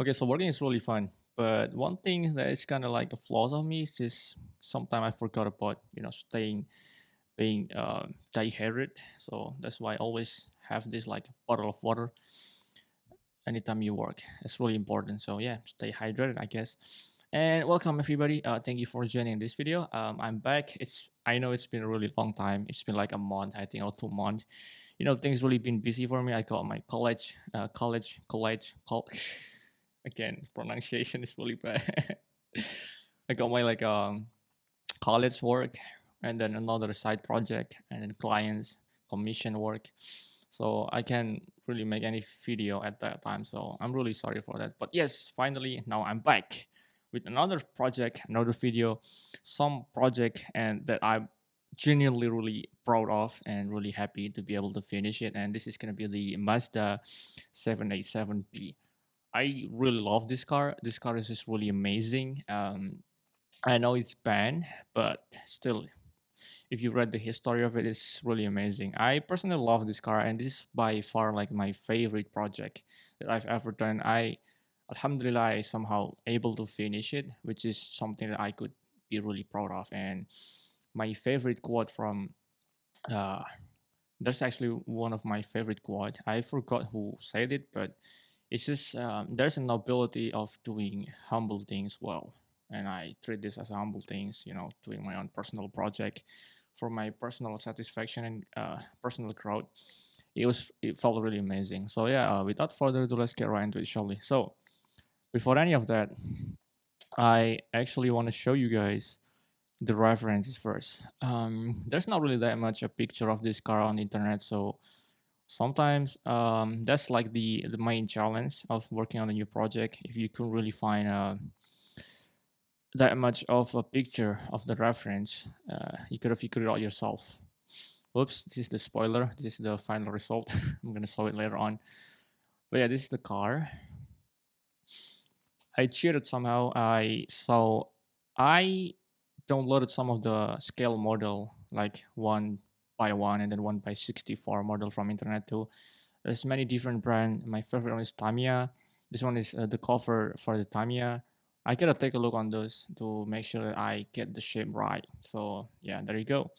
Okay, so working is really fun, but one thing that is kind of like a flaw of me is just sometimes I forgot about staying being dehydrated. So that's why I always have this like bottle of water anytime you work. It's really important. So yeah, stay hydrated, I guess. And welcome everybody. Thank you for joining this video. I'm back. I know it's been a really long time. It's been like a month, I think, or 2 months. Things really been busy for me. I got my again, pronunciation is really bad. I got my like college work, and then another side project, and then clients commission work. So I can really make any video at that time. So I'm really sorry for that. But yes, finally now I'm back with another project, another video, some project, and that I'm genuinely really proud of and really happy to be able to finish it. And this is gonna be the Mazda 787B. I really love this car. This car is just really amazing. I know it's banned, but still, if you read the history of it, it's really amazing. I personally love this car, and this is by far like my favorite project that I've ever done. Alhamdulillah, I somehow able to finish it, which is something that I could be really proud of. And my favorite quote from uh, there's actually one of my favorite quote. I forgot who said it, but it's just there's a nobility of doing humble things well, and I treat this as humble things. Doing my own personal project for my personal satisfaction and personal growth. It felt really amazing. So yeah, without further ado, let's get right into it, shall we? So before any of that, I actually want to show you guys the references first. There's not really that much a picture of this car on the internet, so sometimes that's like the main challenge of working on a new project. If you couldn't really find that much of a picture of the reference, you could have figured it out yourself. Oops, this is the spoiler. This is the final result. I'm gonna show it later on. But yeah, this is the car. I cheated somehow. I downloaded some of the scale model, like 1 by 1 and then 1 by 64 model from internet too. There's many different brand. My favorite one is Tamiya. This one is the cover for the Tamiya. I gotta take a look on those to make sure that I get the shape right. So yeah, there you go.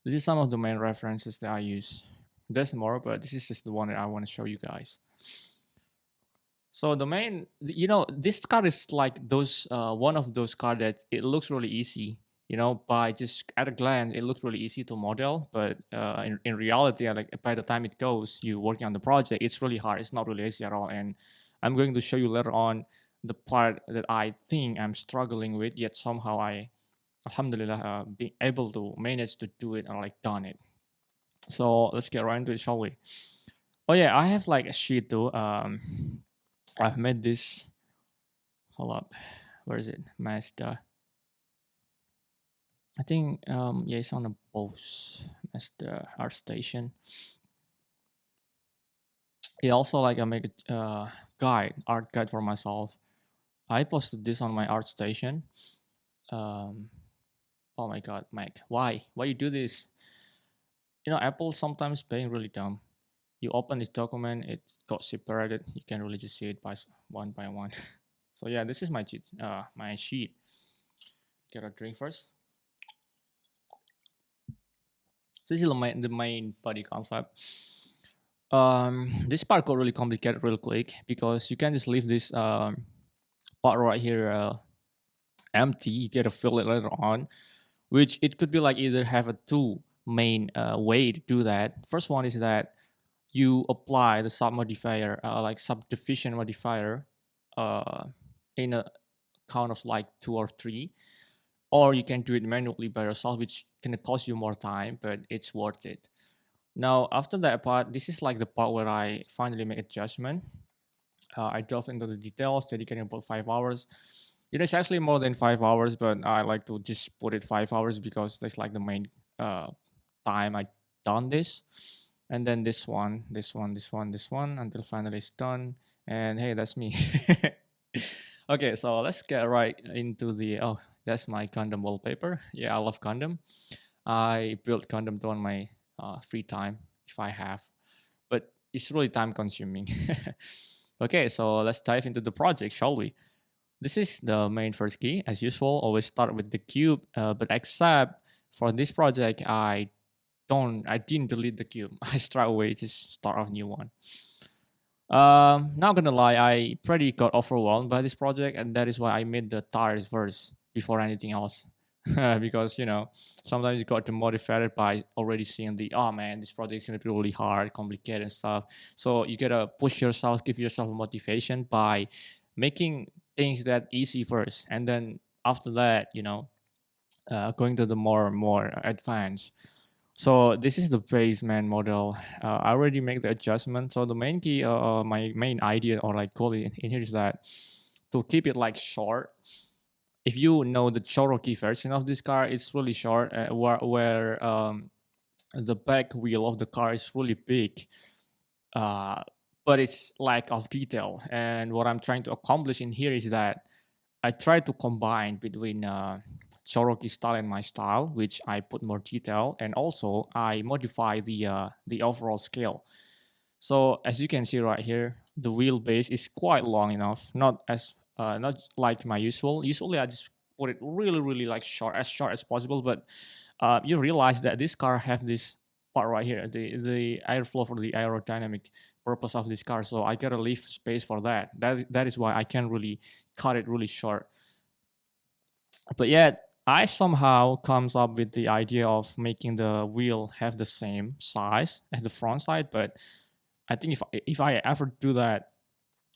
This is some of the main references that I use. There's more, but this is just the one that I want to show you guys. So the main, this car is like those one of those car that it looks really easy. By just at a glance, it looks really easy to model, but in reality, like by the time it goes, you working on the project, it's really hard. It's not really easy at all. And I'm going to show you later on the part that I think I'm struggling with, yet somehow alhamdulillah, being able to manage to do it and like done it. So let's get right into it, shall we? Oh yeah, I have like a sheet too. I've made this. Hold up, where is it? Mazda. I think yeah, it's on a Bose Mazda art station. It also like I make a art guide for myself. I posted this on my art station. Um, oh my god, Mike, why you do this? Apple sometimes being really dumb. You open this document, it got separated. You can really just see it one by one. So yeah, this is my sheet. Get a drink first. So this is the main body concept. This part got really complicated real quick because you can just leave this part right here empty. You gotta fill it later on, which it could be like either have a two main way to do that. First one is that you apply the like subdivision modifier uh, in a count of like 2 or 3, or you can do it manually by yourself, which can cost you more time, but it's worth it. Now after that part, this is like the part where I finally make a judgment. I delve into the details, dedicating about 5 hours. It's actually more than 5 hours, but I like to just put it 5 hours because that's like the main uh, time I done this. And then this one until finally it's done. And hey, that's me. Okay, so let's get right into oh, that's my Gundam wallpaper. Yeah, I love Gundam. I build Gundam on my free time if I have, but it's really time consuming. Okay, so let's dive into the project, shall we? This is the main first key. As usual, always start with the cube, but except for this project, I didn't delete the cube. I straight away just start a new one. Not gonna lie, I pretty got overwhelmed by this project, and that is why I made the tires first before anything else. Because sometimes you got demotivated by already seeing the, oh man, this project is gonna be really hard, complicated and stuff. So you gotta push yourself, give yourself motivation by making things that easy first, and then after that, going to the more advanced. So this is the base man model. I already make the adjustment. So the main key, my main idea or like goal in here is that to keep it like short. If you know the Cherokee version of this car, it's really short, where the back wheel of the car is really big, uh, but it's lack of detail. And what I'm trying to accomplish in here is that I try to combine between Cherokee style and my style, which I put more detail, and also I modify the overall scale. So as you can see right here, the wheelbase is quite long enough, not like my usual. Usually I just put it really like short as possible, but you realize that this car have this part right here, the airflow for the aerodynamic purpose of this car. So I gotta leave space for that. That is why I can really cut it really short. But yet I somehow comes up with the idea of making the wheel have the same size as the front side. But I think if I ever do that,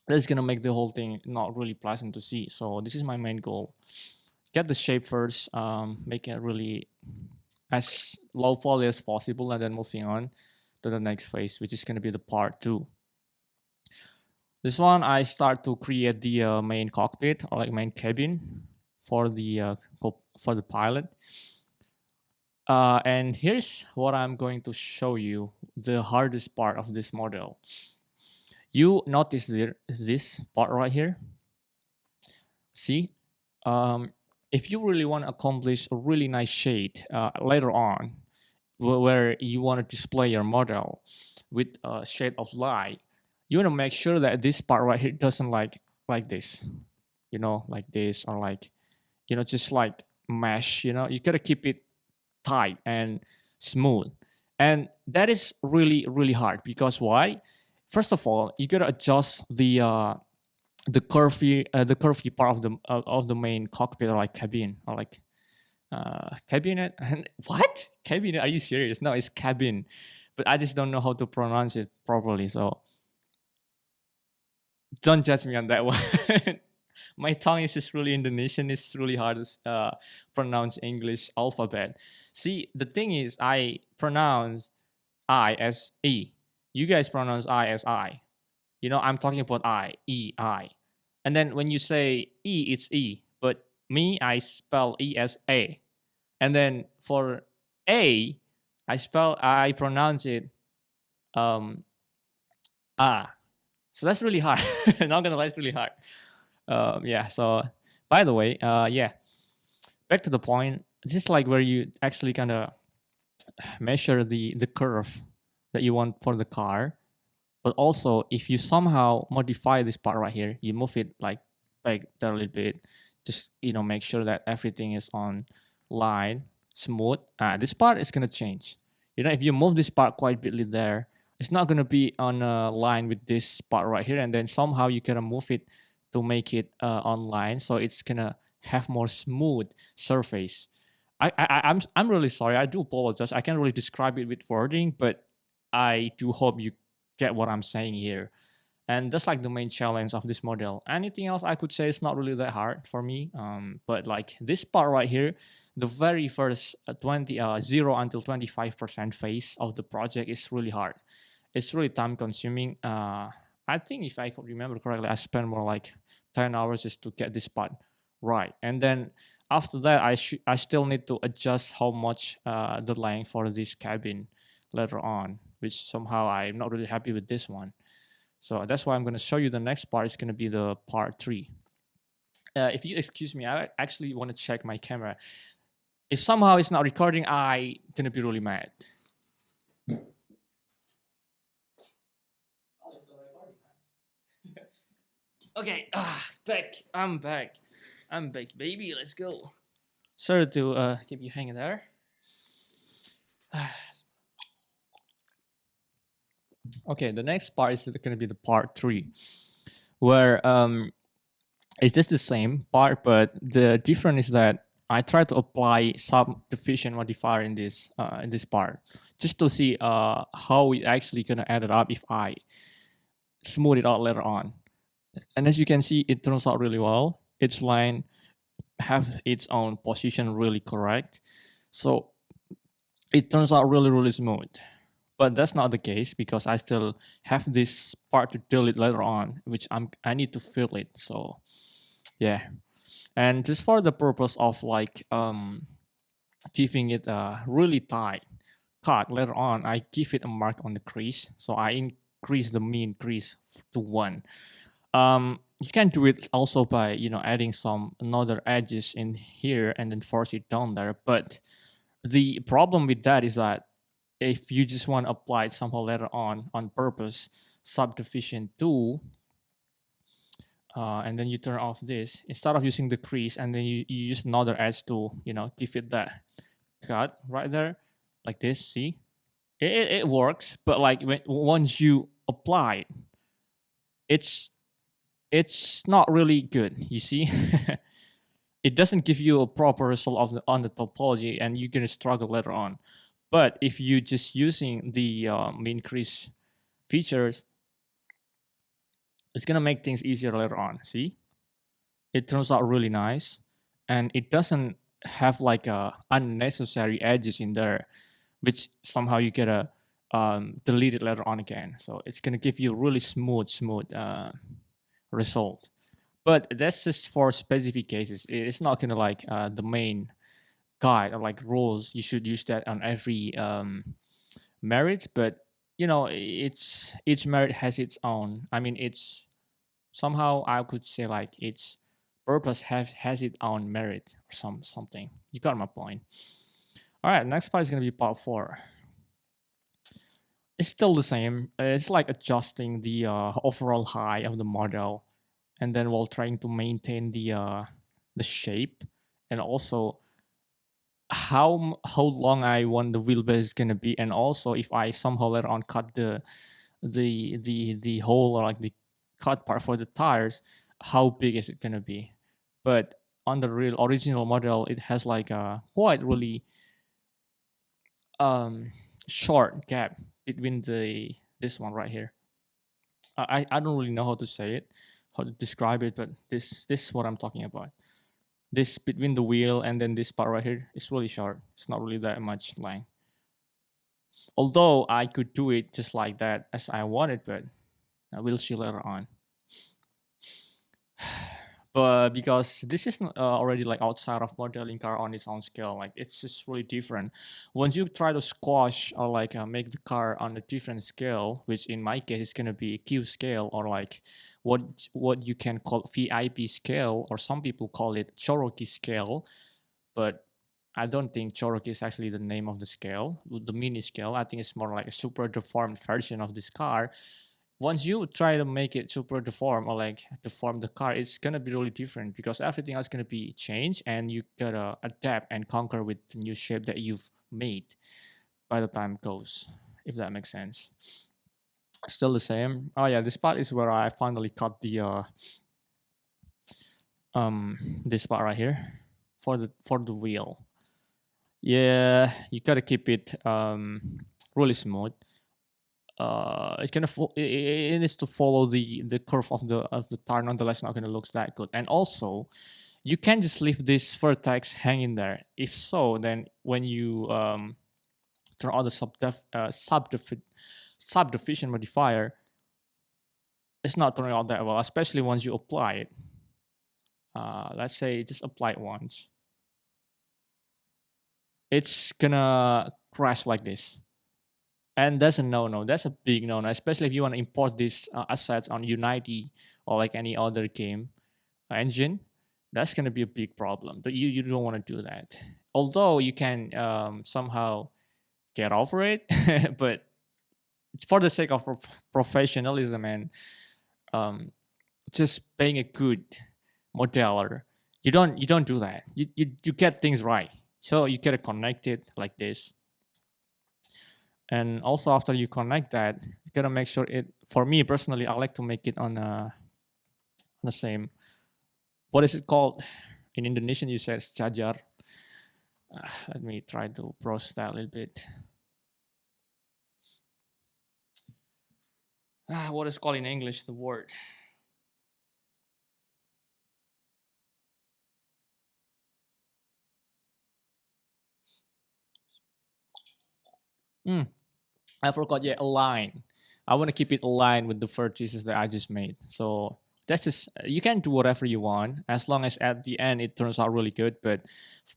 that's gonna make the whole thing not really pleasant to see. So this is my main goal: get the shape first, make it really as low poly as possible, and then moving on to the next phase, which is gonna be the part 2. This one I start to create the main cockpit or like main cabin for the pilot. And here's what I'm going to show you, the hardest part of this model. You notice this part right here. See, if you really want to accomplish a really nice shade later on, where you want to display your model with a shade of light, you want to make sure that this part right here doesn't like this, like this, or like, just like mesh. You gotta keep it tight and smooth, and that is really hard. Because why? First of all, you gotta adjust the curvy part of the main cockpit, or like cabin, or like cabinet. And what cabinet? Are you serious? No, it's cabin, but I just don't know how to pronounce it properly. So don't judge me on that one. My tongue is just really Indonesian. It's really hard to pronounce English alphabet. See, the thing is, I pronounce I as E. You guys pronounce I as I. I'm talking about I, E, I. And then when you say E, it's E. But me, I spell E as A. And then for A, I pronounce it ah. So that's really hard. Not gonna lie, it's really hard. Yeah. So by the way, yeah. Back to the point. This is like where you actually kind of measure the curve that you want for the car. But also, if you somehow modify this part right here, you move it like back there a little bit, just make sure that everything is on line, smooth. This part is gonna change. If you move this part quite bitly there, it's not gonna be on a line with this part right here, and then somehow you gotta move it to make it on line, so it's gonna have more smooth surface. I'm really sorry. I do apologize. I can't really describe it with wording, but I do hope you get what I'm saying here. And that's like the main challenge of this model. Anything else I could say is not really that hard for me. But like this part right here, the very first 0 until 25% phase of the project is really hard. It's really time consuming. I think if I could remember correctly, I spent more like 10 hours just to get this part right. And then after that, I still need to adjust how much the length for this cabin later on, which somehow I'm not really happy with this one. So that's why I'm going to show you the next part. It's going to be the part 3. If you excuse me, I actually want to check my camera. If somehow it's not recording, I'm going to be really mad. Okay, back. I'm back. I'm back, baby. Let's go. Sorry to keep you hanging there. Okay, the next part is going to be the part 3, where it's just the same part, but the difference is that I try to apply subdivision modifier in this part, just to see how it actually gonna add it up if I smooth it out later on. And as you can see, it turns out really well. Each line have its own position really correct, so it turns out really smooth. But that's not the case because I still have this part to delete later on, which I need to fill it. So yeah, and just for the purpose of like giving it a really tight cut later on, I give it a mark on the crease, so I increase the mean crease to 1. You can do it also by adding some another edges in here and then force it down there, but the problem with that is that if you just want to apply it somehow later on purpose, subdivision 2, and then you turn off this instead of using the crease, and then you use another edge to give it that cut right there like this. See, it works, but like once you apply it, it's not really good, you see. It doesn't give you a proper result on the topology, and you're gonna struggle later on. But if you just using the mean crease features, it's gonna make things easier later on. See, it turns out really nice, and it doesn't have like unnecessary edges in there, which somehow you gotta delete it later on again. So it's gonna give you really smooth result. But that's just for specific cases. It's not gonna like the main guide or like rules. You should use that on every merit, but it's each merit has its own. I mean, it's somehow I could say like its purpose has its own merit or something. You got my point. All right, next part is gonna be part 4. It's still the same. It's like adjusting the overall height of the model, and then while trying to maintain the shape, and also how long I want the wheelbase is gonna be, and also if I somehow later on cut the hole or like the cut part for the tires, how big is it gonna be? But on the real original model, it has like a quite really short gap between this one right here. I don't really know how to say it, how to describe it, but this is what I'm talking about. This between the wheel and then this part right here is really short. It's not really that much length. Although I could do it just like that as I wanted, but we'll see later on. But because this is already like outside of modeling car on its own scale, like it's just really different. Once you try to squash or like make the car on a different scale, which in my case is gonna be Q scale or like what you can call VIP scale, or some people call it Cherokee scale, but I don't think Cherokee is actually the name of the scale, the mini scale. I think it's more like a super deformed version of this car. Once you try to make it super deform or like deform the car, it's gonna be really different because everything else gonna be changed, and you gotta adapt and conquer with the new shape that you've made by the time it goes, if that makes sense. Still the same. Oh yeah, this part is where I finally cut the this part right here for the wheel. Yeah, you gotta keep it really smooth. It needs to follow the curve of the tire. Nonetheless, not gonna look that good. And also, you can just leave this vertex hanging there. If so, then when you turn on the subdivision modifier, it's not turning out that well, especially once you apply it. Let's say just apply it once. It's gonna crash like this. And that's a no-no. That's a big no-no, especially if you want to import these assets on Unity or like any other game engine. That's going to be a big problem. But you don't want to do that. Although you can somehow get over it, but it's for the sake of professionalism and just being a good modeler. You don't do that. You get things right. So you get it connected like this. And also after you connect that, you gotta make sure it, for me personally, I like to make it on the same, what is it called? In Indonesian you say sejajar. Let me try to process that a little bit. What is called in English, the word? I forgot. Yeah, align. I want to keep it aligned with the vertices that I just made. So that's just, you can do whatever you want as long as at the end it turns out really good. But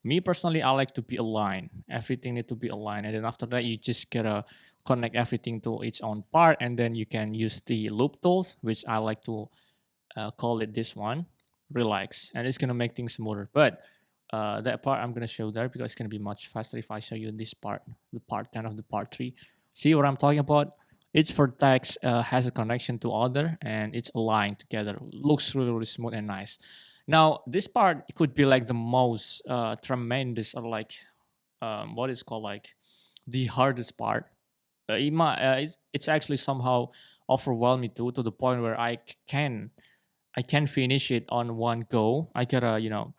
me personally, I like to be aligned. Everything need to be aligned, and then after that, you just gotta connect everything to its own part, and then you can use the loop tools, which I like to call it this one, relax, and it's gonna make things smoother. But that part I'm gonna show there because it's gonna be much faster if I show you this part, the part 10 of the part 3. See what I'm talking about? Each vertex has a connection to other and it's aligned together. Looks really, really smooth and nice. Now this part could be like the most tremendous, or like what is called like the hardest part. It's actually somehow overwhelming too, to the point where I can finish it on one go. I gotta,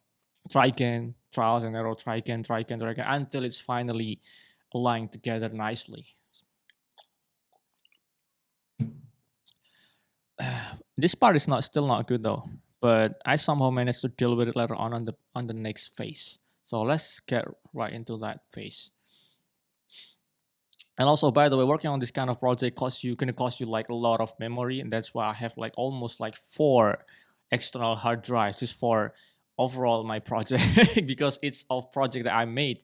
try again, trials and error, try again until it's finally aligned together nicely. This part is not still not good though, but I somehow managed to deal with it later on the next phase. So let's get right into that phase. And also, by the way, working on this kind of project gonna cost you like a lot of memory, and that's why I have like almost like 4 external hard drives just for overall my project because it's a project that I made.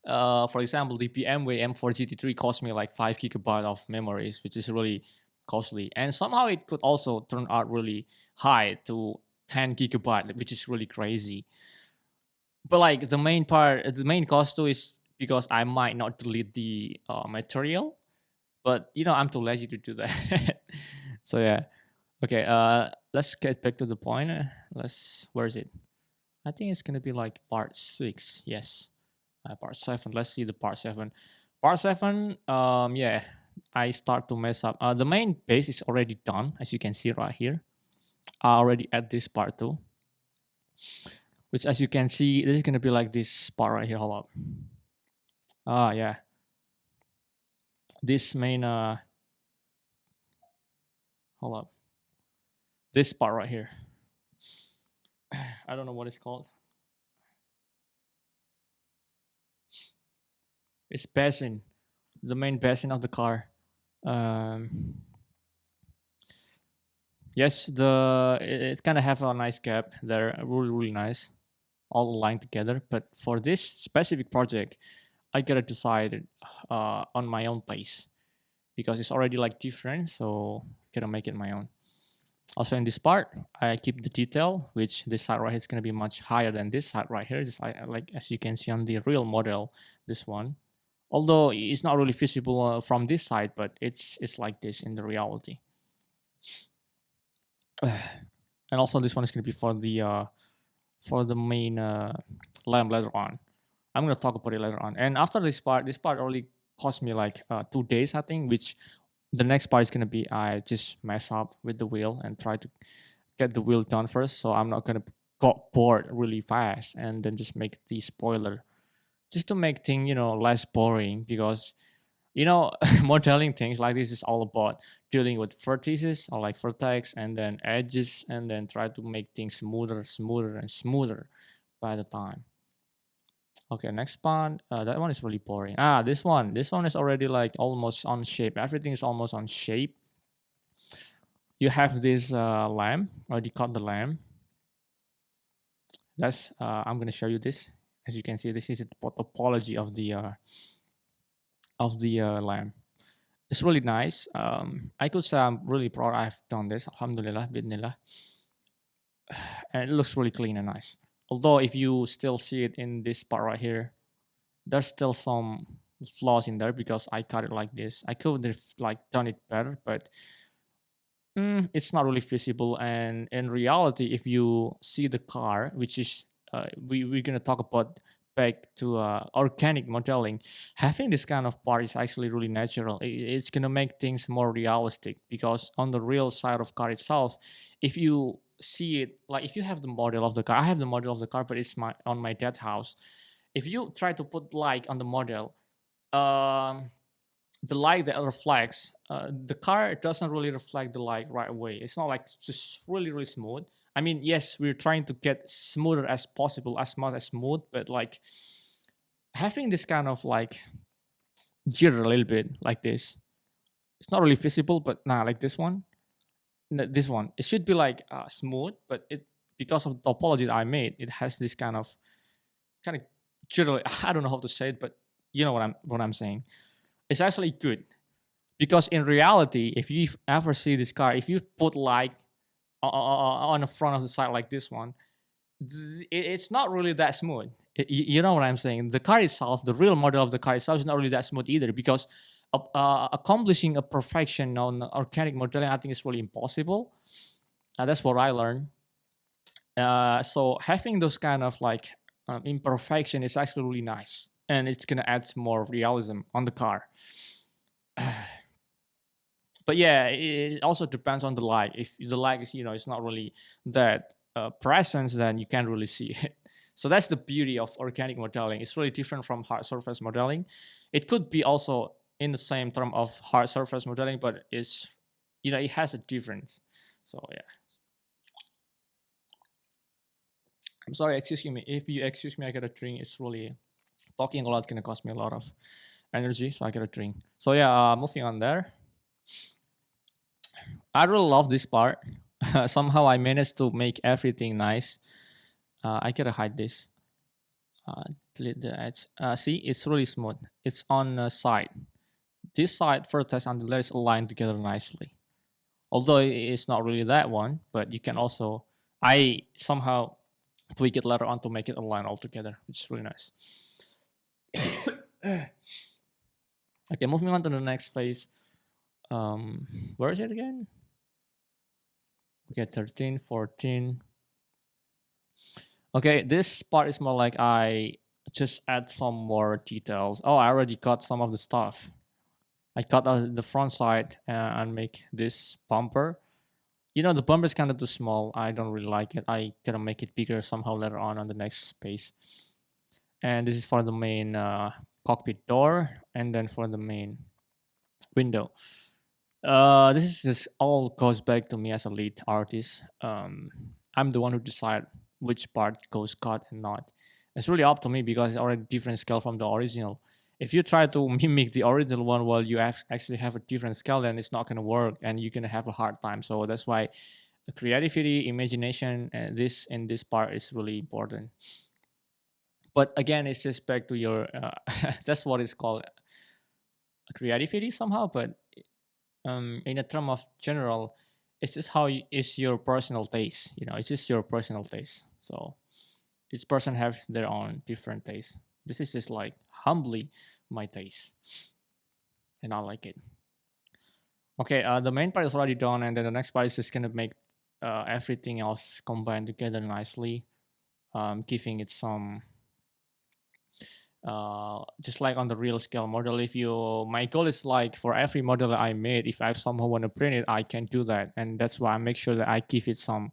For example, the BMW M4 GT3 cost me like 5 GB of memories, which is really costly, and somehow it could also turn out really high to 10 GB, which is really crazy. But like the main cost too is because I might not delete the material, but I'm too lazy to do that. So yeah, okay. Let's get back to the point. Where is it? I think it's gonna be like part 6. Yes, part 7. Let's see the part 7. Part 7. Yeah, I start to mess up. The main base is already done, as you can see right here. I already add this part too, which as you can see, this is gonna be like this part right here. Hold up. Yeah, this main hold up, this part right here. I don't know what it's called. It's basin, the main basin of the car. Yes, it kind of have a nice gap there, really really nice, all aligned together. But for this specific project, I gotta decide on my own pace because it's already like different, so gotta make it my own. Also in this part, I keep the detail, which this side right here is gonna be much higher than this side right here. Just like as you can see on the real model, this one. Although it's not really visible from this side, but it's like this in the reality. And also this one is gonna be for the main lamp later on. I'm gonna talk about it later on. And after this part only cost me like 2 days, I think. Which the next part is gonna be I just mess up with the wheel and try to get the wheel done first. So I'm not gonna got bored really fast and then just make the spoiler, just to make things less boring because modeling things like this is all about dealing with vertices or like vertex and then edges and then try to make things smoother and smoother by the time. Okay, next part. That one is really boring. This one is already like almost on shape. Everything is almost on shape. You have this lamp, already cut the lamp. That's I'm gonna show you this. As you can see, this is the topology of the lamp. It's really nice. I could say I'm really proud I've done this. Alhamdulillah, bidnillah. And it looks really clean and nice. Although if you still see it in this part right here, there's still some flaws in there because I cut it like this. I could have like done it better, but It's not really feasible. And in reality, if you see the car, which is we're gonna talk about back to organic modeling, having this kind of part is actually really natural. It's gonna make things more realistic because on the real side of car itself, if you see it, like if you have the model of the car, I have the model of the car, but it's on my dad's house. If you try to put light on the model, um, the light that reflects, the car doesn't really reflect the light right away. It's not like just really smooth. I mean, yes, we're trying to get smoother as possible, as much as smooth, but like having this kind of like jitter a little bit like this, it's not really visible. But nah, like this one, this one, it should be like smooth, but it, because of the topology that I made, it has this kind of jitter. I don't know how to say it, but you know what I'm saying. It's actually good because in reality, if you ever see this car, if you put light on the front of the side like this one, it's not really that smooth. You know what I'm saying? The car itself, the real model of the car itself, is not really that smooth either because accomplishing a perfection on organic modeling, I think, is really impossible. That's what I learned. So having those kind of like imperfection is actually really nice, and it's gonna add more realism on the car. But yeah, it also depends on the light. If the light is, it's not really that presence, then you can't really see it. So that's the beauty of organic modeling. It's really different from hard surface modeling. It could be also in the same term of hard surface modeling, but it's, it has a difference. So yeah. I'm sorry, excuse me. If you excuse me, I got a drink. It's really, talking a lot gonna cost me a lot of energy, so I got a drink. So yeah, moving on there. I really love this part. Somehow I managed to make everything nice. I gotta hide this. Delete the edge. See, it's really smooth. It's on the side. This side, vertex and the layers align together nicely. Although it's not really that one, but you can also, I somehow tweak it later on to make it align all together, which is really nice. Okay, moving on to the next phase. Where is it again? Okay, 13, 14. Okay, this part is more like I just add some more details. Oh, I already got some of the stuff. I cut out the front side and make this bumper. The bumper is kind of too small. I don't really like it. I gotta make it bigger somehow later on the next space. And this is for the main cockpit door, and then for the main window. This is just all goes back to me as a lead artist. I'm the one who decide which part goes cut and not. It's really up to me because it's already different scale from the original. If you try to mimic the original one while you actually have a different scale, then it's not going to work and you're going to have a hard time. So that's why creativity, imagination, this in this part is really important. But again, it's just back to your, that's what it's called, creativity somehow. But in a term of general, it's just it's your personal taste. It's just your personal taste. So each person have their own different taste. This is just like humbly my taste, and I like it. Okay, the main part is already done, and then the next part is just gonna make everything else combined together nicely, giving it some just like on the real scale model. My goal is like for every model that I made, if I somehow want to print it, I can do that, and that's why I make sure that I give it some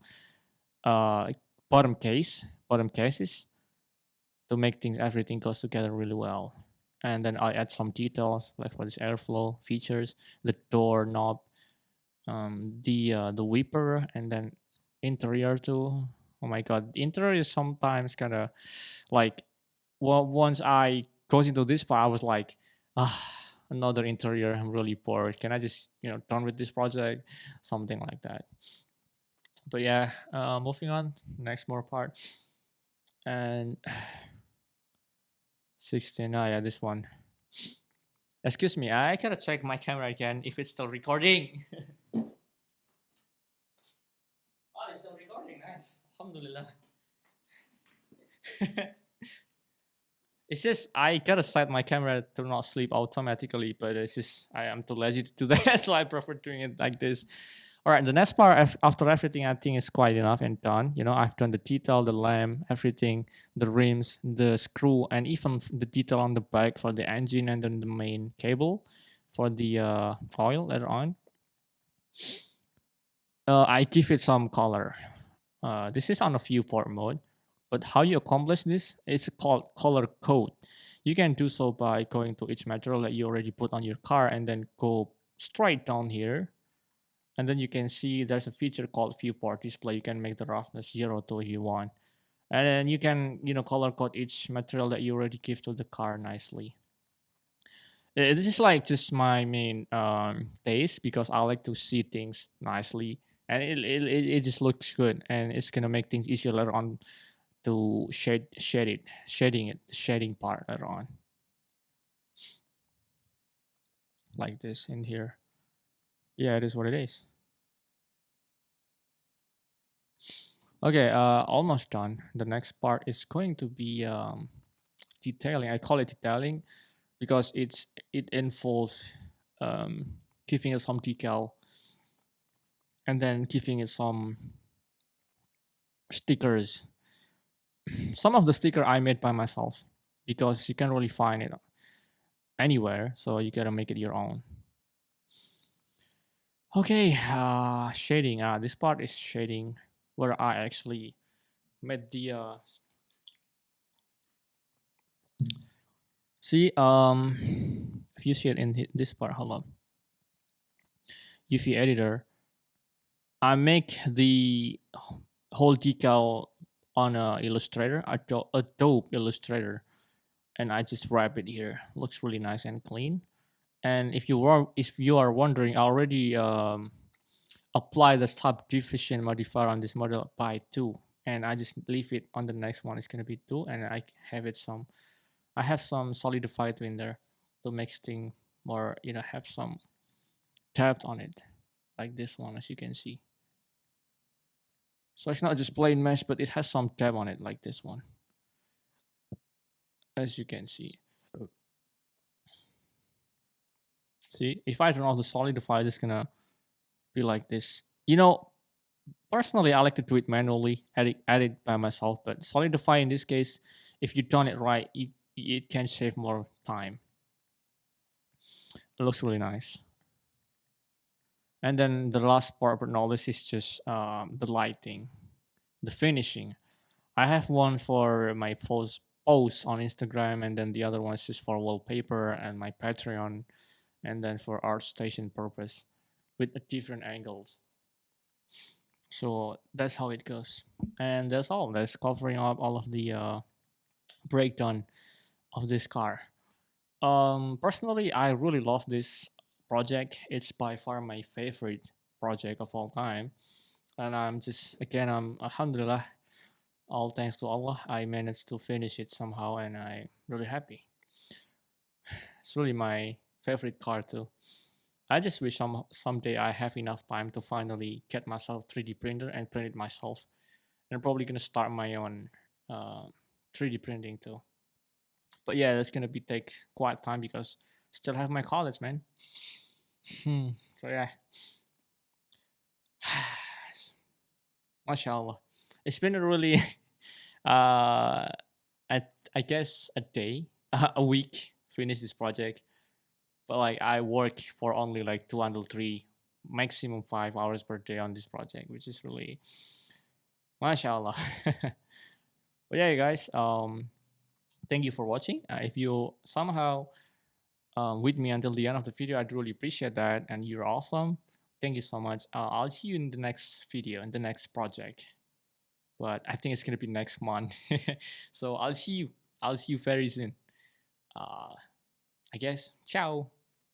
bottom cases to make everything goes together really well. And then I add some details like for this airflow features, the door knob, the whipper, and then interior too. Oh my god, the interior is sometimes kind of like, well, once I goes into this part, I was like, another interior. I'm really bored. Can I just done with this project, something like that. But yeah, moving on, next more part. And 16. Oh yeah, this one. Excuse me, I gotta check my camera again if it's still recording. Oh, it's still recording. Nice. Alhamdulillah. It's just I gotta set my camera to not sleep automatically, but it's just I am too lazy to do that, so I prefer doing it like this. All right, the next part after everything, I think is quite enough and done. You know, I've done the detail, the lamp, everything, the rims, the screw, and even the detail on the back for the engine and then the main cable for the oil later on. I give it some color. This is on a viewport mode, but how you accomplish this is called color code. You can do so by going to each material that you already put on your car and then go straight down here. And then you can see there's a feature called viewport display. You can make the roughness 0 to you want. And then you can, color code each material that you already give to the car nicely. This is like just my main taste because I like to see things nicely, and it just looks good, and it's gonna make things easier later on to shading it, the shading part later on, like this in here. Yeah, it is what it is. Okay, almost done. The next part is going to be detailing. I call it detailing because it involves giving it some decal and then giving it some stickers. Some of the sticker I made by myself because you can't really find it anywhere, so you gotta make it your own. Okay, shading. This part is shading where I actually made the see if you see it in this part, hold on. UV editor, I make the whole decal on a Illustrator, Adobe Illustrator, and I just wrap it here. Looks really nice and clean. And if you are wondering, I already apply the subdivision modifier on this model by 2, and I just leave it on the next one. It's gonna be 2, and I have some solidified in there to make things more, have some depth on it, like this one, as you can see. So it's not just plain mesh, but it has some depth on it, like this one, as you can see. See, if I turn off the solidify, it's gonna be like this. Personally, I like to do it manually, edit by myself. But solidify in this case, if you done it right, it can save more time. It looks really nice. And then the last part, but no, this is just the lighting, the finishing. I have one for my post on Instagram, and then the other one is just for wallpaper and my Patreon, and then for ArtStation purpose with different angles. So that's how it goes, and that's all. That's covering up all of the breakdown of this car. Personally, I really love this project. It's by far my favorite project of all time, and I'm alhamdulillah, all thanks to Allah, I managed to finish it somehow, and I'm really happy. It's really my favorite car too. I just wish someday I have enough time to finally get myself 3D printer and print it myself. And I'm probably gonna start my own 3D printing too. But yeah, that's gonna take quite time because still have my college, man. So yeah, mashallah, it's been a really I guess a day, a week finish this project. But like I work for only like 2 until 3, maximum 5 hours per day on this project, which is really, mashallah. But yeah, guys, thank you for watching. If you somehow with me until the end of the video, I'd really appreciate that, and you're awesome. Thank you so much. I'll see you in the next video, in the next project, but I think it's gonna be next month. So I'll see you very soon. I guess ciao.